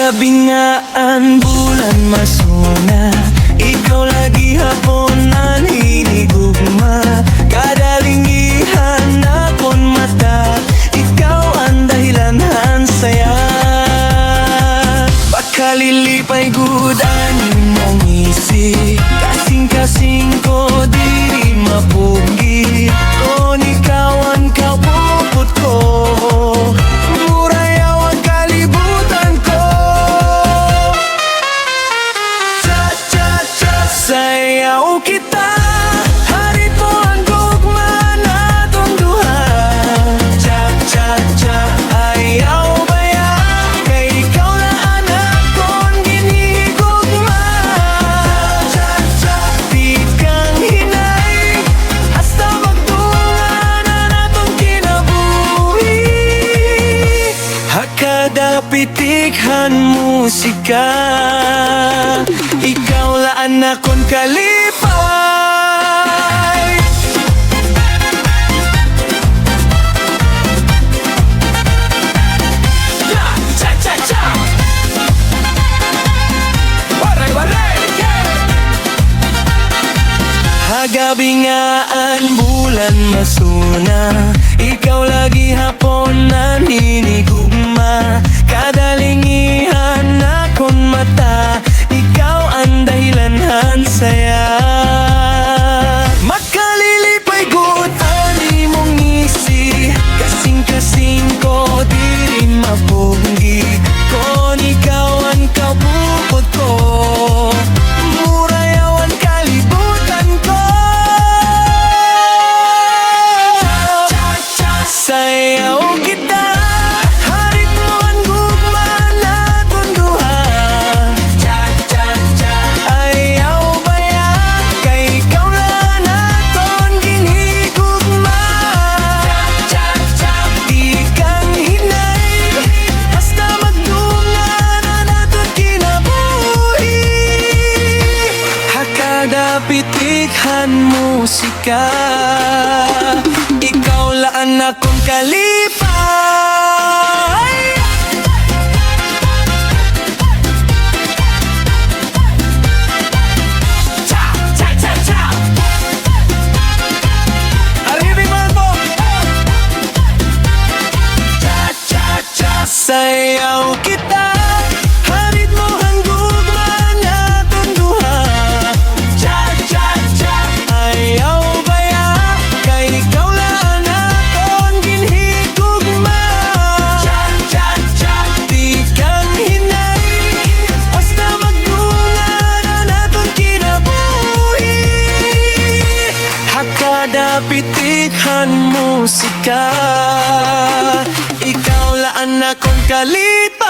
Hagabingaan bulan masuna, ikaw lagi hapon naninigugma. Kadalingihan akon mata, ikaw ang dahilan saya. Bakalilipay gudan mong isi, kasing-kasing ko diri mapugi. Kung ikaw ang kapupot ko, murayaw ang kalibutan ko. Cha-cha-cha, sayaw kita, harit mo ang gugma natong duha. Cha-cha-cha, ayaw baya, kay ikaw na anak kong ginigugma. Cha-cha-cha, di kang hinay, hasta magtunga na natong kinabuhi. Hakada pitikhan musika, ikaw laan akon kalipay. Cha-cha-cha, waray-waray, yeah! Hagabingaan bulan masuna, ikaw lagi hapon naninigugma. Kadalingihan akon mata, ikaw ang dahilan saya. Makalilipay gud ani mong ngisi, kasing-kasing ko diri mapunggi. Kung ikaw ang kapupot ko, murayaw ang kalibutan ko. Sayaw kita, harit mo ang gugma natong duha. Cha-cha-cha, ayaw baya, kay ikaw na naton ginhigugma. Cha-cha-cha, di kang hinay, hasta magdunga na naton kinabuhi. Hakada pitikhan musika, ikaw laan akong kalipay. Cha-cha-cha-cha, alibig man po. Cha-cha-cha, sayaw kita, harit mo ang gugma natong duha. Cha-cha-cha, ayaw baya, kay ikaw laan akong ginhigugma. Cha-cha-cha, di kang hinay, hasta magdunga na naton kinabuhi. Hakada pitikhan musika, ikaw laan akong kalipay.